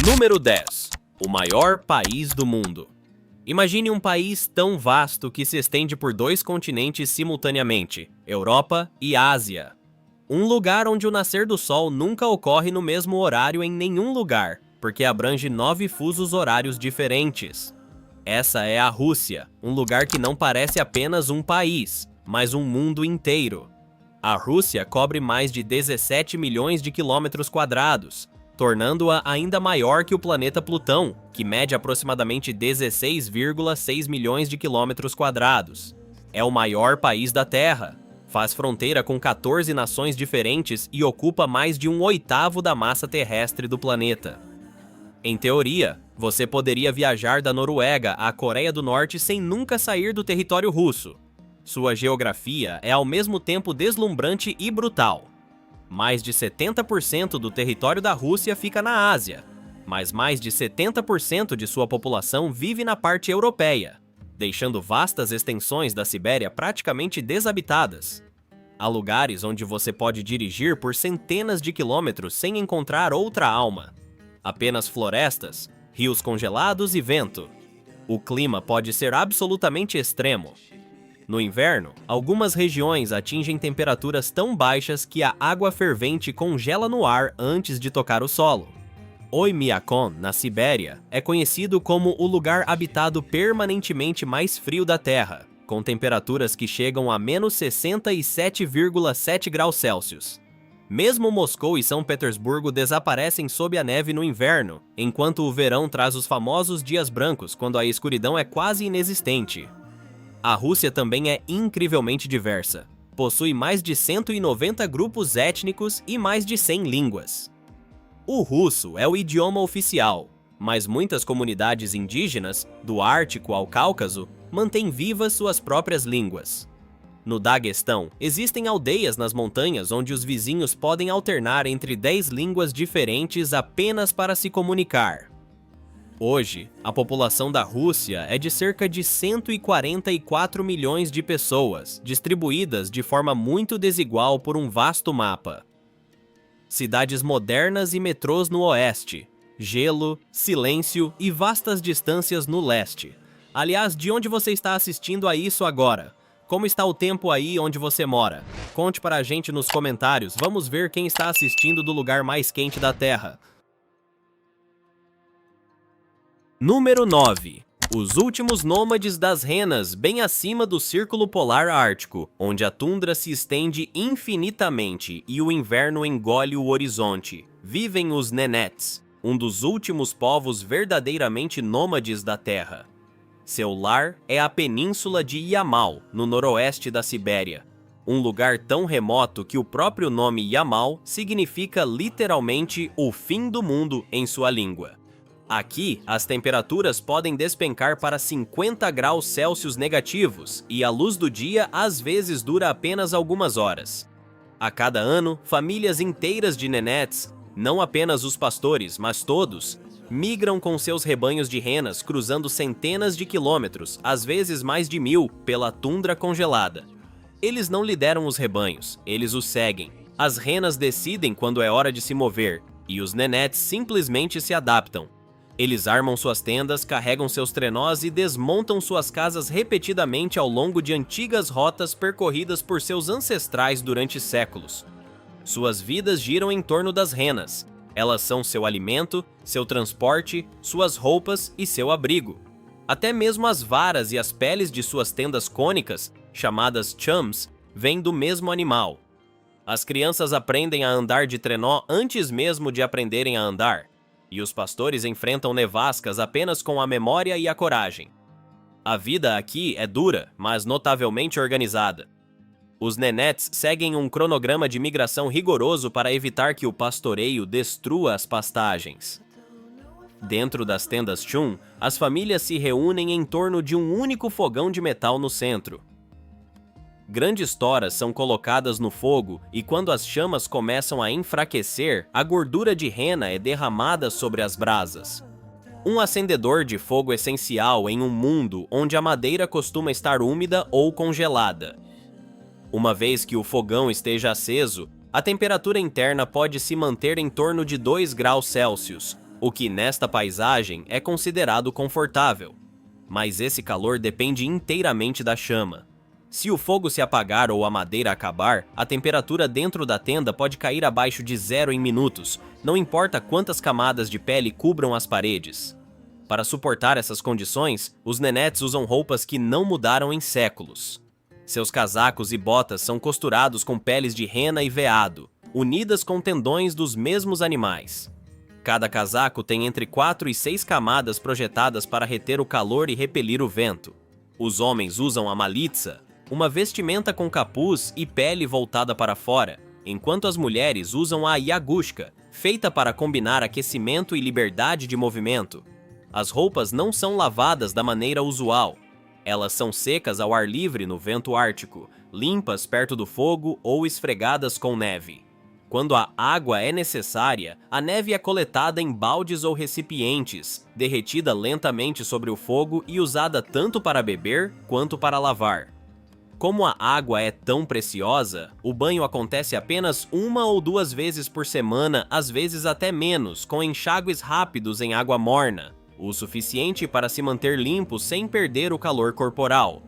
Número 10. O maior país do mundo. Imagine um país tão vasto que se estende por 2 continentes simultaneamente, Europa e Ásia. Um lugar onde o nascer do sol nunca ocorre no mesmo horário em nenhum lugar, porque abrange 9 fusos horários diferentes. Essa é a Rússia, um lugar que não parece apenas um país, mas um mundo inteiro. A Rússia cobre mais de 17 milhões de quilômetros quadrados, tornando-a ainda maior que o planeta Plutão, que mede aproximadamente 16,6 milhões de quilômetros quadrados. É o maior país da Terra, faz fronteira com 14 nações diferentes e ocupa mais de 1/8 da massa terrestre do planeta. Em teoria, você poderia viajar da Noruega à Coreia do Norte sem nunca sair do território russo. Sua geografia é ao mesmo tempo deslumbrante e brutal. Mais de 70% do território da Rússia fica na Ásia, mas mais de 70% de sua população vive na parte europeia, deixando vastas extensões da Sibéria praticamente desabitadas. Há lugares onde você pode dirigir por centenas de quilômetros sem encontrar outra alma. Apenas florestas, rios congelados e vento. O clima pode ser absolutamente extremo. No inverno, algumas regiões atingem temperaturas tão baixas que a água fervente congela no ar antes de tocar o solo. Oymyakon, na Sibéria, é conhecido como o lugar habitado permanentemente mais frio da Terra, com temperaturas que chegam a menos 67,7 graus Celsius. Mesmo Moscou e São Petersburgo desaparecem sob a neve no inverno, enquanto o verão traz os famosos dias brancos, quando a escuridão é quase inexistente. A Rússia também é incrivelmente diversa. Possui mais de 190 grupos étnicos e mais de 100 línguas. O russo é o idioma oficial, mas muitas comunidades indígenas, do Ártico ao Cáucaso, mantêm vivas suas próprias línguas. No Daguestão, existem aldeias nas montanhas onde os vizinhos podem alternar entre 10 línguas diferentes apenas para se comunicar. Hoje, a população da Rússia é de cerca de 144 milhões de pessoas, distribuídas de forma muito desigual por um vasto mapa. Cidades modernas e metrôs no oeste, gelo, silêncio e vastas distâncias no leste. Aliás, de onde você está assistindo a isso agora? Como está o tempo aí onde você mora? Conte para a gente nos comentários, vamos ver quem está assistindo do lugar mais quente da Terra. Número 9. Os últimos nômades das renas, bem acima do Círculo Polar Ártico, onde a tundra se estende infinitamente e o inverno engole o horizonte. Vivem os Nenets, um dos últimos povos verdadeiramente nômades da Terra. Seu lar é a península de Yamal, no noroeste da Sibéria. Um lugar tão remoto que o próprio nome Yamal significa literalmente o fim do mundo em sua língua. Aqui, as temperaturas podem despencar para 50 graus Celsius negativos e a luz do dia às vezes dura apenas algumas horas. A cada ano, famílias inteiras de Nenets, não apenas os pastores, mas todos, migram com seus rebanhos de renas cruzando centenas de quilômetros, às vezes mais de 1000, pela tundra congelada. Eles não lideram os rebanhos, eles os seguem. As renas decidem quando é hora de se mover, e os Nenets simplesmente se adaptam. Eles armam suas tendas, carregam seus trenós e desmontam suas casas repetidamente ao longo de antigas rotas percorridas por seus ancestrais durante séculos. Suas vidas giram em torno das renas. Elas são seu alimento, seu transporte, suas roupas e seu abrigo. Até mesmo as varas e as peles de suas tendas cônicas, chamadas chums, vêm do mesmo animal. As crianças aprendem a andar de trenó antes mesmo de aprenderem a andar. E os pastores enfrentam nevascas apenas com a memória e a coragem. A vida aqui é dura, mas notavelmente organizada. Os Nenets seguem um cronograma de migração rigoroso para evitar que o pastoreio destrua as pastagens. Dentro das tendas chum, as famílias se reúnem em torno de um único fogão de metal no centro. Grandes toras são colocadas no fogo e quando as chamas começam a enfraquecer, a gordura de rena é derramada sobre as brasas. Um acendedor de fogo essencial em um mundo onde a madeira costuma estar úmida ou congelada. Uma vez que o fogão esteja aceso, a temperatura interna pode se manter em torno de 2 graus Celsius, o que nesta paisagem é considerado confortável. Mas esse calor depende inteiramente da chama. Se o fogo se apagar ou a madeira acabar, a temperatura dentro da tenda pode cair abaixo de 0 em minutos, não importa quantas camadas de pele cubram as paredes. Para suportar essas condições, os nenetes usam roupas que não mudaram em séculos. Seus casacos e botas são costurados com peles de rena e veado, unidas com tendões dos mesmos animais. Cada casaco tem entre 4 e 6 camadas projetadas para reter o calor e repelir o vento. Os homens usam a malitsa, uma vestimenta com capuz e pele voltada para fora, enquanto as mulheres usam a yagushka, feita para combinar aquecimento e liberdade de movimento. As roupas não são lavadas da maneira usual. Elas são secas ao ar livre no vento ártico, limpas perto do fogo ou esfregadas com neve. Quando a água é necessária, a neve é coletada em baldes ou recipientes, derretida lentamente sobre o fogo e usada tanto para beber quanto para lavar. Como a água é tão preciosa, o banho acontece apenas 1 ou 2 vezes por semana, às vezes até menos, com enxágues rápidos em água morna, o suficiente para se manter limpo sem perder o calor corporal.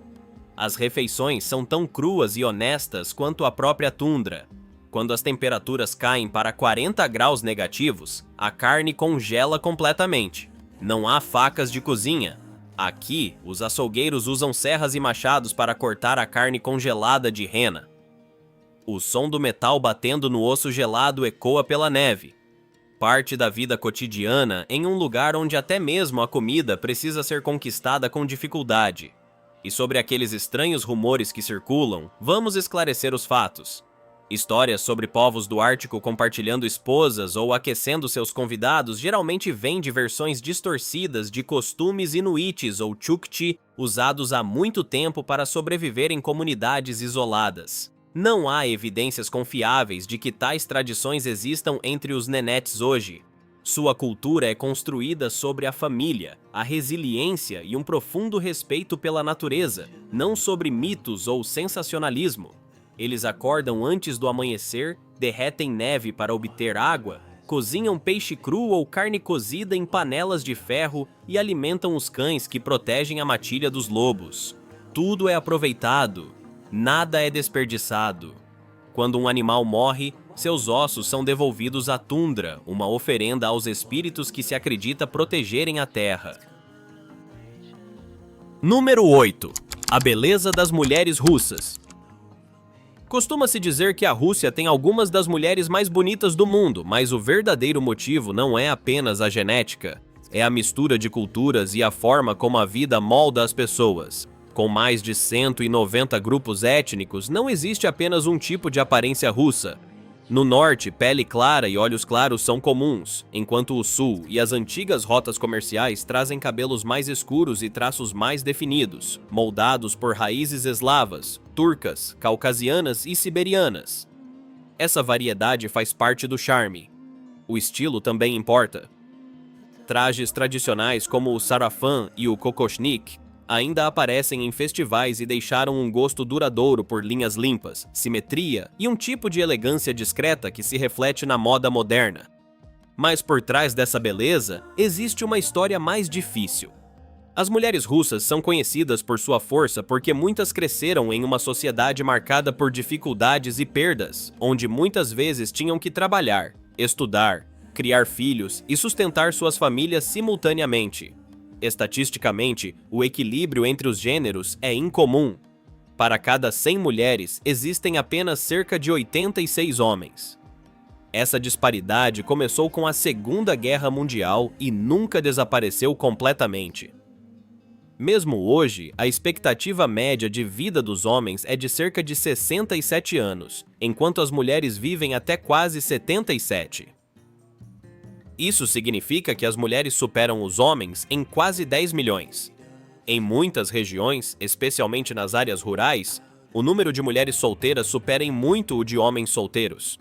As refeições são tão cruas e honestas quanto a própria tundra. Quando as temperaturas caem para 40 graus negativos, a carne congela completamente. Não há facas de cozinha. Aqui, os açougueiros usam serras e machados para cortar a carne congelada de rena. O som do metal batendo no osso gelado ecoa pela neve. Parte da vida cotidiana em um lugar onde até mesmo a comida precisa ser conquistada com dificuldade. E sobre aqueles estranhos rumores que circulam, vamos esclarecer os fatos. Histórias sobre povos do Ártico compartilhando esposas ou aquecendo seus convidados geralmente vêm de versões distorcidas de costumes inuites ou chukchi usados há muito tempo para sobreviver em comunidades isoladas. Não há evidências confiáveis de que tais tradições existam entre os nenetes hoje. Sua cultura é construída sobre a família, a resiliência e um profundo respeito pela natureza, não sobre mitos ou sensacionalismo. Eles acordam antes do amanhecer, derretem neve para obter água, cozinham peixe cru ou carne cozida em panelas de ferro e alimentam os cães que protegem a matilha dos lobos. Tudo é aproveitado, nada é desperdiçado. Quando um animal morre, seus ossos são devolvidos à tundra, uma oferenda aos espíritos que se acredita protegerem a terra. Número 8. A beleza das mulheres russas. Costuma-se dizer que a Rússia tem algumas das mulheres mais bonitas do mundo, mas o verdadeiro motivo não é apenas a genética. É a mistura de culturas e a forma como a vida molda as pessoas. Com mais de 190 grupos étnicos, não existe apenas um tipo de aparência russa. No norte, pele clara e olhos claros são comuns, enquanto o sul e as antigas rotas comerciais trazem cabelos mais escuros e traços mais definidos, moldados por raízes eslavas, turcas, caucasianas e siberianas. Essa variedade faz parte do charme. O estilo também importa. Trajes tradicionais como o sarafan e o kokoshnik ainda aparecem em festivais e deixaram um gosto duradouro por linhas limpas, simetria e um tipo de elegância discreta que se reflete na moda moderna. Mas por trás dessa beleza, existe uma história mais difícil. As mulheres russas são conhecidas por sua força porque muitas cresceram em uma sociedade marcada por dificuldades e perdas, onde muitas vezes tinham que trabalhar, estudar, criar filhos e sustentar suas famílias simultaneamente. Estatisticamente, o equilíbrio entre os gêneros é incomum. Para cada 100 mulheres, existem apenas cerca de 86 homens. Essa disparidade começou com a Segunda Guerra Mundial e nunca desapareceu completamente. Mesmo hoje, a expectativa média de vida dos homens é de cerca de 67 anos, enquanto as mulheres vivem até quase 77. Isso significa que as mulheres superam os homens em quase 10 milhões. Em muitas regiões, especialmente nas áreas rurais, o número de mulheres solteiras supera em muito o de homens solteiros.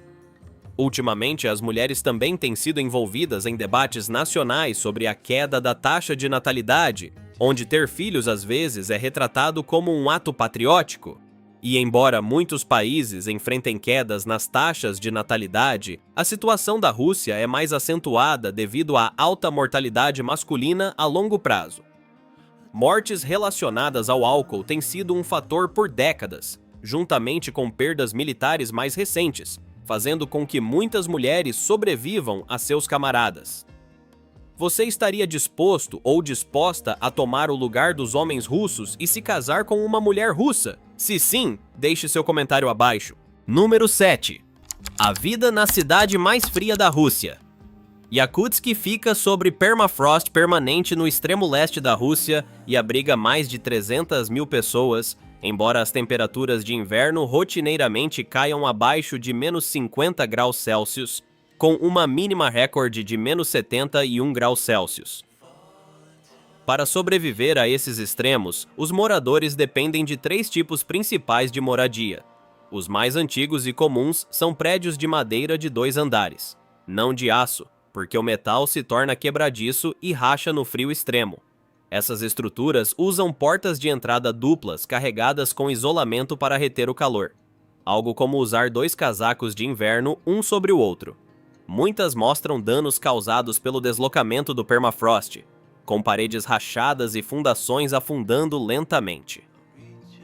Ultimamente, as mulheres também têm sido envolvidas em debates nacionais sobre a queda da taxa de natalidade, onde ter filhos às vezes é retratado como um ato patriótico. E embora muitos países enfrentem quedas nas taxas de natalidade, a situação da Rússia é mais acentuada devido à alta mortalidade masculina a longo prazo. Mortes relacionadas ao álcool têm sido um fator por décadas, juntamente com perdas militares mais recentes, fazendo com que muitas mulheres sobrevivam a seus camaradas. Você estaria disposto ou disposta a tomar o lugar dos homens russos e se casar com uma mulher russa? Se sim, deixe seu comentário abaixo. Número 7. A vida na cidade mais fria da Rússia. Yakutsk fica sobre permafrost permanente no extremo leste da Rússia e abriga mais de 300 mil pessoas, embora as temperaturas de inverno rotineiramente caiam abaixo de menos 50 graus Celsius, com uma mínima recorde de menos 71 graus Celsius. Para sobreviver a esses extremos, os moradores dependem de 3 tipos principais de moradia. Os mais antigos e comuns são prédios de madeira de 2 andares, não de aço, porque o metal se torna quebradiço e racha no frio extremo. Essas estruturas usam portas de entrada duplas carregadas com isolamento para reter o calor, algo como usar 2 casacos de inverno um sobre o outro. Muitas mostram danos causados pelo deslocamento do permafrost, com paredes rachadas e fundações afundando lentamente.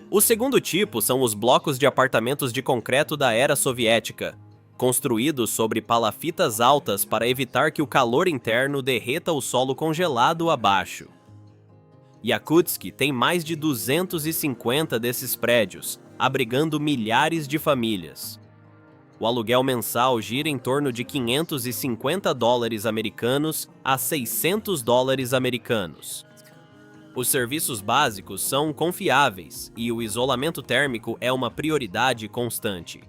O segundo tipo são os blocos de apartamentos de concreto da era soviética, construídos sobre palafitas altas para evitar que o calor interno derreta o solo congelado abaixo. Yakutsk tem mais de 250 desses prédios, abrigando milhares de famílias. O aluguel mensal gira em torno de $550 americanos a $600 americanos. Os serviços básicos são confiáveis e o isolamento térmico é uma prioridade constante.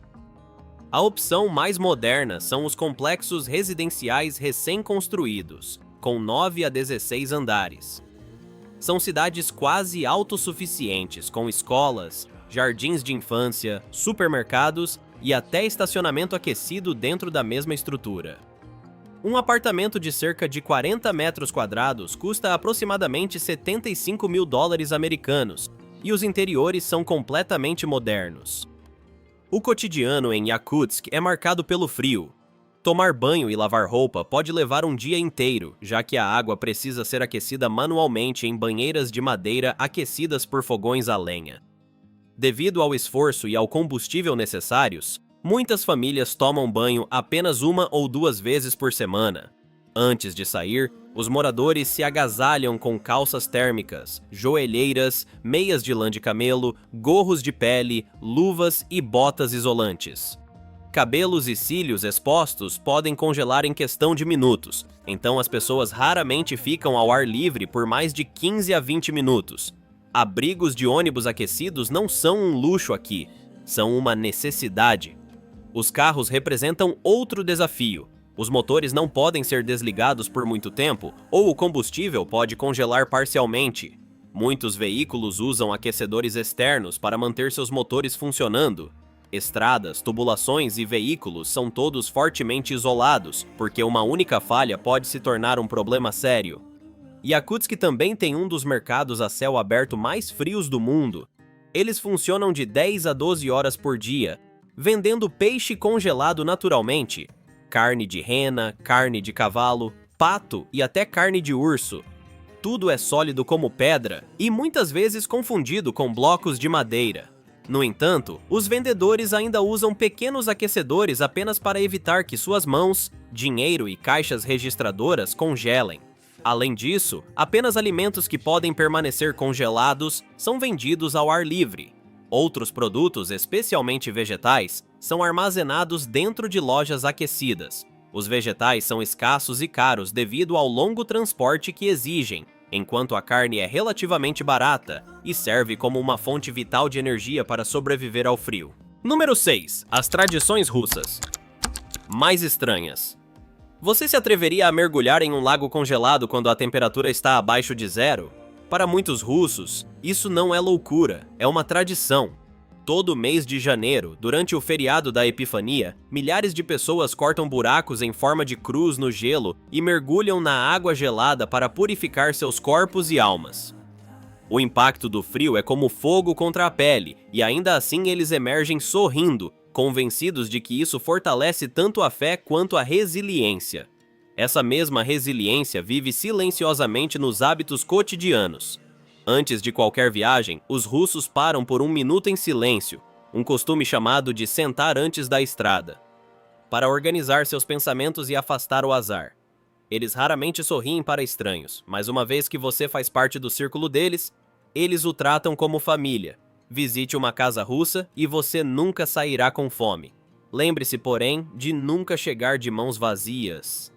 A opção mais moderna são os complexos residenciais recém-construídos, com 9 a 16 andares. São cidades quase autossuficientes, com escolas, jardins de infância, supermercados e até estacionamento aquecido dentro da mesma estrutura. Um apartamento de cerca de 40 metros quadrados custa aproximadamente $75 mil americanos, e os interiores são completamente modernos. O cotidiano em Yakutsk é marcado pelo frio. Tomar banho e lavar roupa pode levar um dia inteiro, já que a água precisa ser aquecida manualmente em banheiras de madeira aquecidas por fogões a lenha. Devido ao esforço e ao combustível necessários, muitas famílias tomam banho apenas 1 ou 2 vezes por semana. Antes de sair, os moradores se agasalham com calças térmicas, joelheiras, meias de lã de camelo, gorros de pele, luvas e botas isolantes. Cabelos e cílios expostos podem congelar em questão de minutos, então as pessoas raramente ficam ao ar livre por mais de 15 a 20 minutos. Abrigos de ônibus aquecidos não são um luxo aqui, são uma necessidade. Os carros representam outro desafio. Os motores não podem ser desligados por muito tempo, ou o combustível pode congelar parcialmente. Muitos veículos usam aquecedores externos para manter seus motores funcionando. Estradas, tubulações e veículos são todos fortemente isolados, porque uma única falha pode se tornar um problema sério. Yakutsk também tem um dos mercados a céu aberto mais frios do mundo. Eles funcionam de 10 a 12 horas por dia, vendendo peixe congelado naturalmente, carne de rena, carne de cavalo, pato e até carne de urso. Tudo é sólido como pedra e muitas vezes confundido com blocos de madeira. No entanto, os vendedores ainda usam pequenos aquecedores apenas para evitar que suas mãos, dinheiro e caixas registradoras congelem. Além disso, apenas alimentos que podem permanecer congelados são vendidos ao ar livre. Outros produtos, especialmente vegetais, são armazenados dentro de lojas aquecidas. Os vegetais são escassos e caros devido ao longo transporte que exigem, enquanto a carne é relativamente barata e serve como uma fonte vital de energia para sobreviver ao frio. Número 6. As tradições russas. Mais estranhas. Você se atreveria a mergulhar em um lago congelado quando a temperatura está abaixo de 0? Para muitos russos, isso não é loucura, é uma tradição. Todo mês de janeiro, durante o feriado da Epifania, milhares de pessoas cortam buracos em forma de cruz no gelo e mergulham na água gelada para purificar seus corpos e almas. O impacto do frio é como fogo contra a pele, e ainda assim eles emergem sorrindo, convencidos de que isso fortalece tanto a fé quanto a resiliência. Essa mesma resiliência vive silenciosamente nos hábitos cotidianos. Antes de qualquer viagem, os russos param por um minuto em silêncio, um costume chamado de sentar antes da estrada, para organizar seus pensamentos e afastar o azar. Eles raramente sorriem para estranhos, mas uma vez que você faz parte do círculo deles, eles o tratam como família. Visite uma casa russa e você nunca sairá com fome. Lembre-se, porém, de nunca chegar de mãos vazias.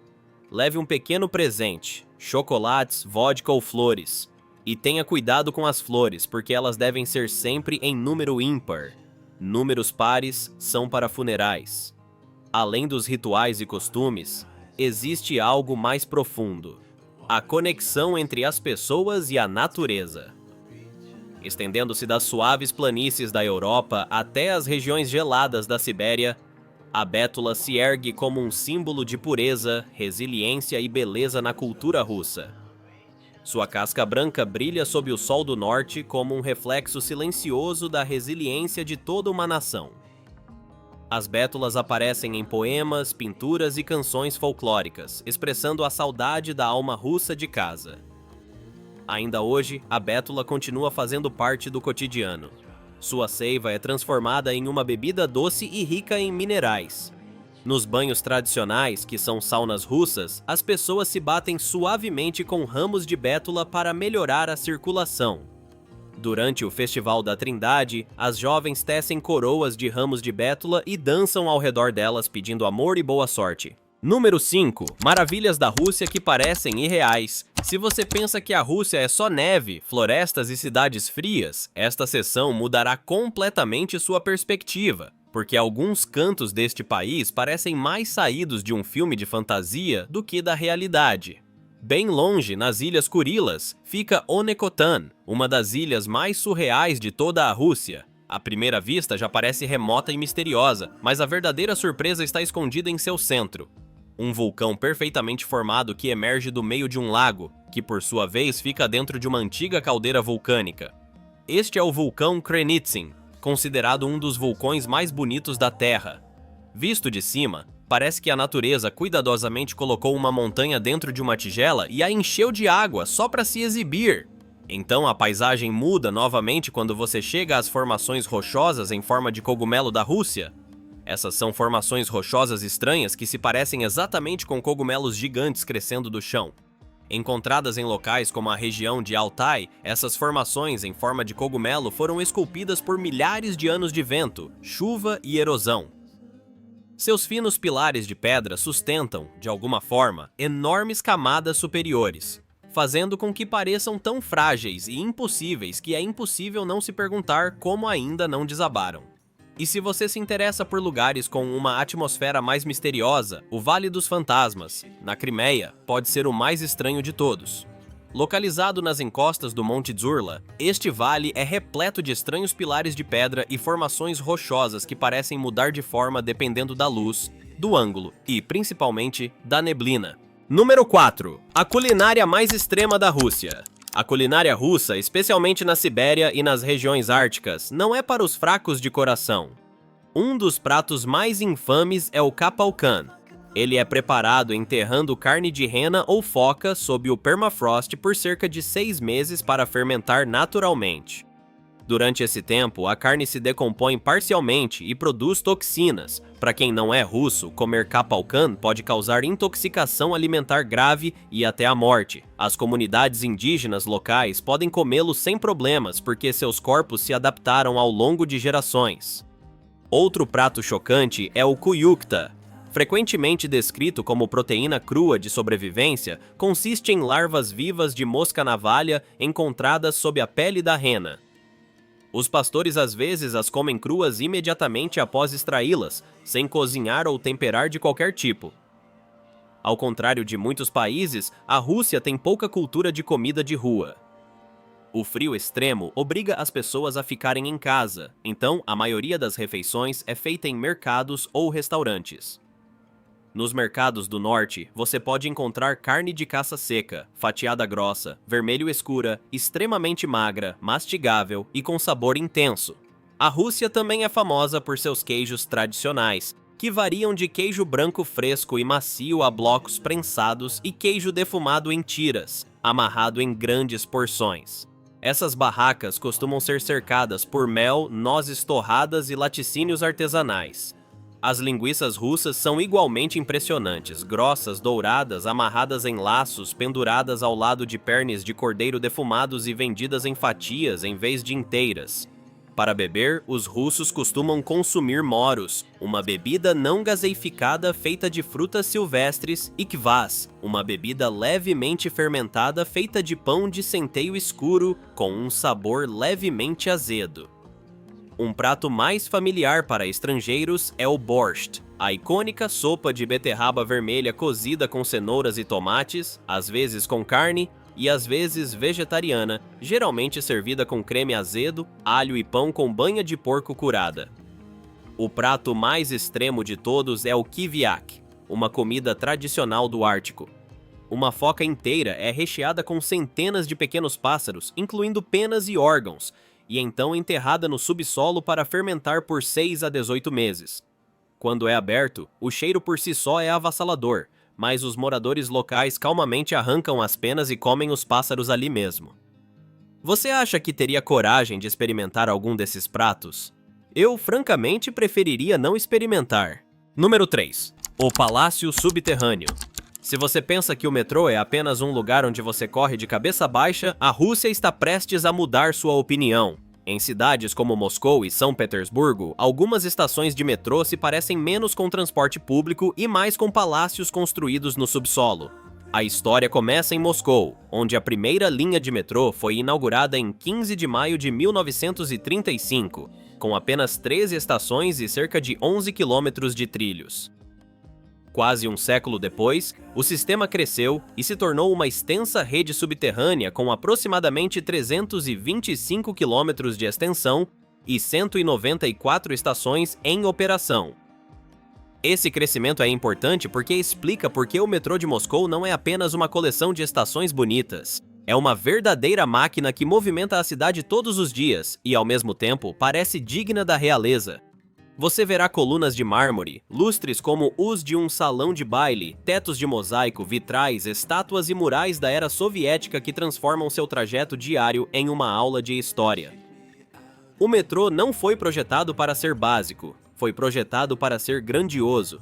Leve um pequeno presente, chocolates, vodka ou flores. E tenha cuidado com as flores, porque elas devem ser sempre em número ímpar. Números pares são para funerais. Além dos rituais e costumes, existe algo mais profundo: a conexão entre as pessoas e a natureza. Estendendo-se das suaves planícies da Europa até as regiões geladas da Sibéria, a bétula se ergue como um símbolo de pureza, resiliência e beleza na cultura russa. Sua casca branca brilha sob o sol do norte como um reflexo silencioso da resiliência de toda uma nação. As bétulas aparecem em poemas, pinturas e canções folclóricas, expressando a saudade da alma russa de casa. Ainda hoje, a bétula continua fazendo parte do cotidiano. Sua seiva é transformada em uma bebida doce e rica em minerais. Nos banhos tradicionais, que são saunas russas, as pessoas se batem suavemente com ramos de bétula para melhorar a circulação. Durante o Festival da Trindade, as jovens tecem coroas de ramos de bétula e dançam ao redor delas pedindo amor e boa sorte. Número 5. Maravilhas da Rússia que parecem irreais. Se você pensa que a Rússia é só neve, florestas e cidades frias, esta seção mudará completamente sua perspectiva, porque alguns cantos deste país parecem mais saídos de um filme de fantasia do que da realidade. Bem longe, nas Ilhas Kurilas, fica Onekotan, uma das ilhas mais surreais de toda a Rússia. À primeira vista já parece remota e misteriosa, mas a verdadeira surpresa está escondida em seu centro. Um vulcão perfeitamente formado que emerge do meio de um lago, que por sua vez fica dentro de uma antiga caldeira vulcânica. Este é o vulcão Krenitsyn, considerado um dos vulcões mais bonitos da Terra. Visto de cima, parece que a natureza cuidadosamente colocou uma montanha dentro de uma tigela e a encheu de água só para se exibir. Então a paisagem muda novamente quando você chega às formações rochosas em forma de cogumelo da Rússia. Essas são formações rochosas estranhas que se parecem exatamente com cogumelos gigantes crescendo do chão. Encontradas em locais como a região de Altai, essas formações em forma de cogumelo foram esculpidas por milhares de anos de vento, chuva e erosão. Seus finos pilares de pedra sustentam, de alguma forma, enormes camadas superiores, fazendo com que pareçam tão frágeis e impossíveis que é impossível não se perguntar como ainda não desabaram. E se você se interessa por lugares com uma atmosfera mais misteriosa, o Vale dos Fantasmas, na Crimeia, pode ser o mais estranho de todos. Localizado nas encostas do Monte Zurla, este vale é repleto de estranhos pilares de pedra e formações rochosas que parecem mudar de forma dependendo da luz, do ângulo e, principalmente, da neblina. Número 4. A culinária mais extrema da Rússia. A culinária russa, especialmente na Sibéria e nas regiões árticas, não é para os fracos de coração. Um dos pratos mais infames é o kapalkan. Ele é preparado enterrando carne de rena ou foca sob o permafrost por cerca de 6 meses para fermentar naturalmente. Durante esse tempo, a carne se decompõe parcialmente e produz toxinas. Para quem não é russo, comer kapalkan pode causar intoxicação alimentar grave e até a morte. As comunidades indígenas locais podem comê-lo sem problemas porque seus corpos se adaptaram ao longo de gerações. Outro prato chocante é o kuyukta. Frequentemente descrito como proteína crua de sobrevivência, consiste em larvas vivas de mosca navalha encontradas sob a pele da rena. Os pastores às vezes as comem cruas imediatamente após extraí-las, sem cozinhar ou temperar de qualquer tipo. Ao contrário de muitos países, a Rússia tem pouca cultura de comida de rua. O frio extremo obriga as pessoas a ficarem em casa, então a maioria das refeições é feita em mercados ou restaurantes. Nos mercados do norte, você pode encontrar carne de caça seca, fatiada grossa, vermelho escura, extremamente magra, mastigável e com sabor intenso. A Rússia também é famosa por seus queijos tradicionais, que variam de queijo branco fresco e macio a blocos prensados e queijo defumado em tiras, amarrado em grandes porções. Essas barracas costumam ser cercadas por mel, nozes torradas e laticínios artesanais. As linguiças russas são igualmente impressionantes, grossas, douradas, amarradas em laços, penduradas ao lado de pernes de cordeiro defumados e vendidas em fatias em vez de inteiras. Para beber, os russos costumam consumir moros, uma bebida não gaseificada feita de frutas silvestres, e kvass, uma bebida levemente fermentada feita de pão de centeio escuro com um sabor levemente azedo. Um prato mais familiar para estrangeiros é o borscht, a icônica sopa de beterraba vermelha cozida com cenouras e tomates, às vezes com carne e às vezes vegetariana, geralmente servida com creme azedo, alho e pão com banha de porco curada. O prato mais extremo de todos é o kiviak, uma comida tradicional do Ártico. Uma foca inteira é recheada com centenas de pequenos pássaros, incluindo penas e órgãos, e então enterrada no subsolo para fermentar por 6 a 18 meses. Quando é aberto, o cheiro por si só é avassalador, mas os moradores locais calmamente arrancam as penas e comem os pássaros ali mesmo. Você acha que teria coragem de experimentar algum desses pratos? Eu, francamente, preferiria não experimentar. Número 3. O Palácio Subterrâneo. Se você pensa que o metrô é apenas um lugar onde você corre de cabeça baixa, a Rússia está prestes a mudar sua opinião. Em cidades como Moscou e São Petersburgo, algumas estações de metrô se parecem menos com transporte público e mais com palácios construídos no subsolo. A história começa em Moscou, onde a primeira linha de metrô foi inaugurada em 15 de maio de 1935, com apenas 13 estações e cerca de 11 quilômetros de trilhos. Quase um século depois, o sistema cresceu e se tornou uma extensa rede subterrânea com aproximadamente 325 quilômetros de extensão e 194 estações em operação. Esse crescimento é importante porque explica por que o metrô de Moscou não é apenas uma coleção de estações bonitas. É uma verdadeira máquina que movimenta a cidade todos os dias e, ao mesmo tempo, parece digna da realeza. Você verá colunas de mármore, lustres como os de um salão de baile, tetos de mosaico, vitrais, estátuas e murais da era soviética que transformam seu trajeto diário em uma aula de história. O metrô não foi projetado para ser básico, foi projetado para ser grandioso.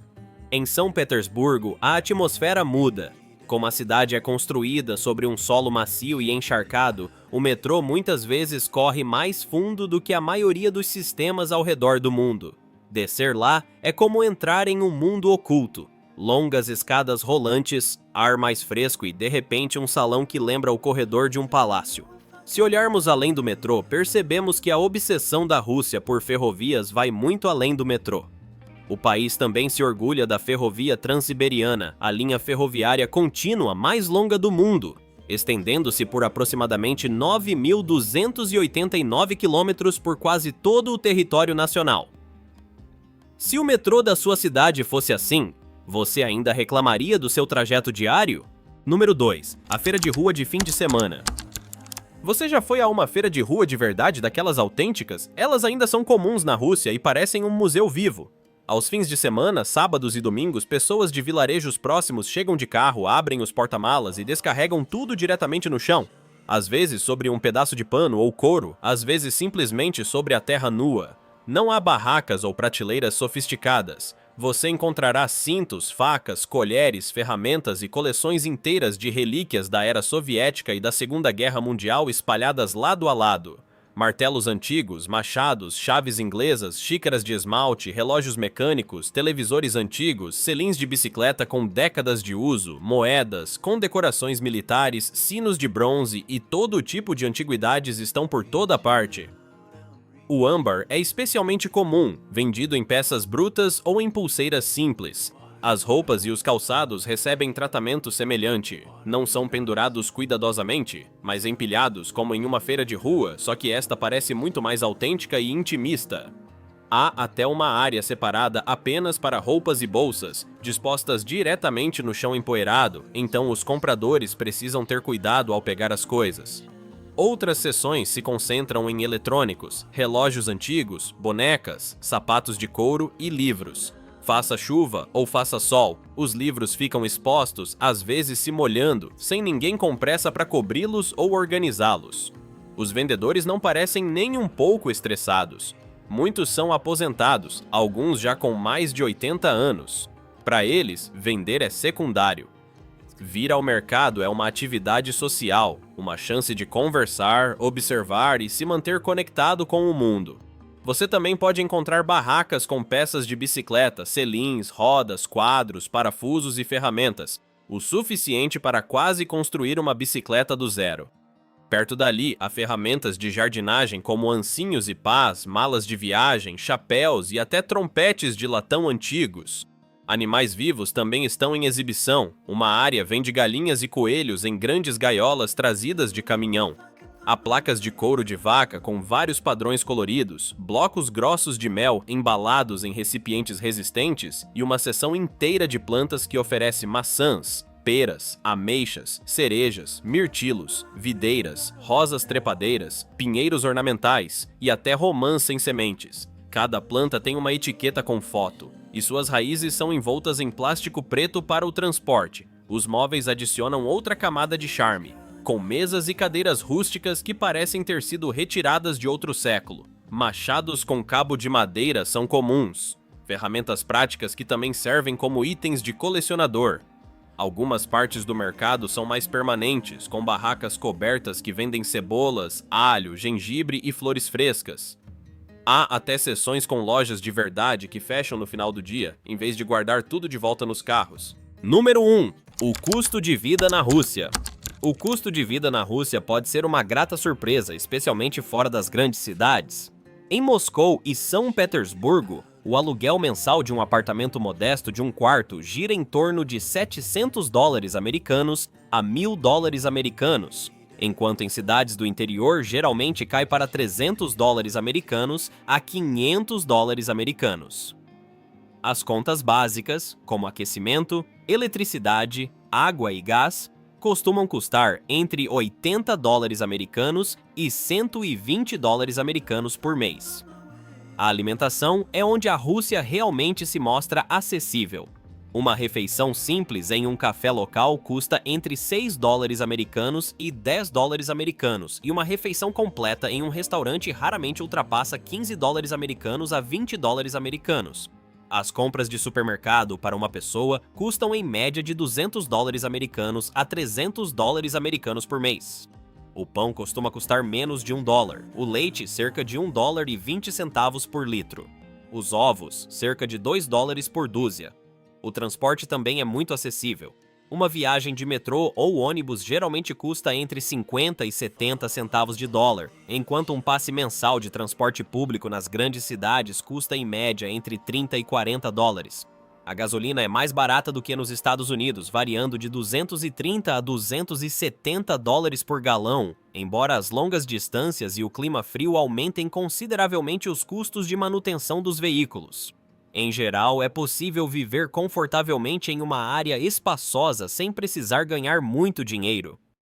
Em São Petersburgo, a atmosfera muda. Como a cidade é construída sobre um solo macio e encharcado, o metrô muitas vezes corre mais fundo do que a maioria dos sistemas ao redor do mundo. Descer lá é como entrar em um mundo oculto. Longas escadas rolantes, ar mais fresco e de repente um salão que lembra o corredor de um palácio. Se olharmos além do metrô, percebemos que a obsessão da Rússia por ferrovias vai muito além do metrô. O país também se orgulha da ferrovia Transiberiana, a linha ferroviária contínua mais longa do mundo, estendendo-se por aproximadamente 9.289 quilômetros por quase todo o território nacional. Se o metrô da sua cidade fosse assim, você ainda reclamaria do seu trajeto diário? Número 2. A feira de rua de fim de semana. Você já foi a uma feira de rua de verdade daquelas autênticas? Elas ainda são comuns na Rússia e parecem um museu vivo. Aos fins de semana, sábados e domingos, pessoas de vilarejos próximos chegam de carro, abrem os porta-malas e descarregam tudo diretamente no chão. Às vezes sobre um pedaço de pano ou couro, às vezes simplesmente sobre a terra nua. Não há barracas ou prateleiras sofisticadas. Você encontrará cintos, facas, colheres, ferramentas e coleções inteiras de relíquias da era soviética e da Segunda Guerra Mundial espalhadas lado a lado. Martelos antigos, machados, chaves inglesas, xícaras de esmalte, relógios mecânicos, televisores antigos, selins de bicicleta com décadas de uso, moedas, condecorações militares, sinos de bronze e todo tipo de antiguidades estão por toda parte. O âmbar é especialmente comum, vendido em peças brutas ou em pulseiras simples. As roupas e os calçados recebem tratamento semelhante. Não são pendurados cuidadosamente, mas empilhados como em uma feira de rua, só que esta parece muito mais autêntica e intimista. Há até uma área separada apenas para roupas e bolsas, dispostas diretamente no chão empoeirado, então os compradores precisam ter cuidado ao pegar as coisas. Outras seções se concentram em eletrônicos, relógios antigos, bonecas, sapatos de couro e livros. Faça chuva ou faça sol, os livros ficam expostos, às vezes se molhando, sem ninguém com pressa para cobri-los ou organizá-los. Os vendedores não parecem nem um pouco estressados. Muitos são aposentados, alguns já com mais de 80 anos. Para eles, vender é secundário. Vir ao mercado é uma atividade social, uma chance de conversar, observar e se manter conectado com o mundo. Você também pode encontrar barracas com peças de bicicleta, selins, rodas, quadros, parafusos e ferramentas, o suficiente para quase construir uma bicicleta do zero. Perto dali, há ferramentas de jardinagem como ancinhos e pás, malas de viagem, chapéus e até trompetes de latão antigos. Animais vivos também estão em exibição. Uma área vende galinhas e coelhos em grandes gaiolas trazidas de caminhão. Há placas de couro de vaca com vários padrões coloridos, blocos grossos de mel embalados em recipientes resistentes e uma seção inteira de plantas que oferece maçãs, peras, ameixas, cerejas, mirtilos, videiras, rosas trepadeiras, pinheiros ornamentais e até romãs sem sementes. Cada planta tem uma etiqueta com foto, e suas raízes são envoltas em plástico preto para o transporte. Os móveis adicionam outra camada de charme, com mesas e cadeiras rústicas que parecem ter sido retiradas de outro século. Machados com cabo de madeira são comuns, ferramentas práticas que também servem como itens de colecionador. Algumas partes do mercado são mais permanentes, com barracas cobertas que vendem cebolas, alho, gengibre e flores frescas. Há até seções com lojas de verdade que fecham no final do dia, em vez de guardar tudo de volta nos carros. Número 1. O custo de vida na Rússia. O custo de vida na Rússia pode ser uma grata surpresa, especialmente fora das grandes cidades. Em Moscou e São Petersburgo, o aluguel mensal de um apartamento modesto de um quarto gira em torno de $700 americanos a $1.000 americanos, enquanto em cidades do interior geralmente cai para $300 americanos a $500 americanos. As contas básicas, como aquecimento, eletricidade, água e gás, costumam custar entre $80 americanos e $120 americanos por mês. A alimentação é onde a Rússia realmente se mostra acessível. Uma refeição simples em um café local custa entre $6 americanos e $10 americanos, e uma refeição completa em um restaurante raramente ultrapassa $15 americanos a $20 americanos. As compras de supermercado para uma pessoa custam em média de $200 americanos a $300 americanos por mês. O pão costuma custar menos de $1, o leite cerca de $1,20 por litro, os ovos cerca de $2 por dúzia. O transporte também é muito acessível. Uma viagem de metrô ou ônibus geralmente custa entre 50 e 70 centavos de dólar, enquanto um passe mensal de transporte público nas grandes cidades custa em média entre 30 e 40 dólares. A gasolina é mais barata do que nos Estados Unidos, variando de 230 a 270 dólares por galão, embora as longas distâncias e o clima frio aumentem consideravelmente os custos de manutenção dos veículos. Em geral, é possível viver confortavelmente em uma área espaçosa sem precisar ganhar muito dinheiro.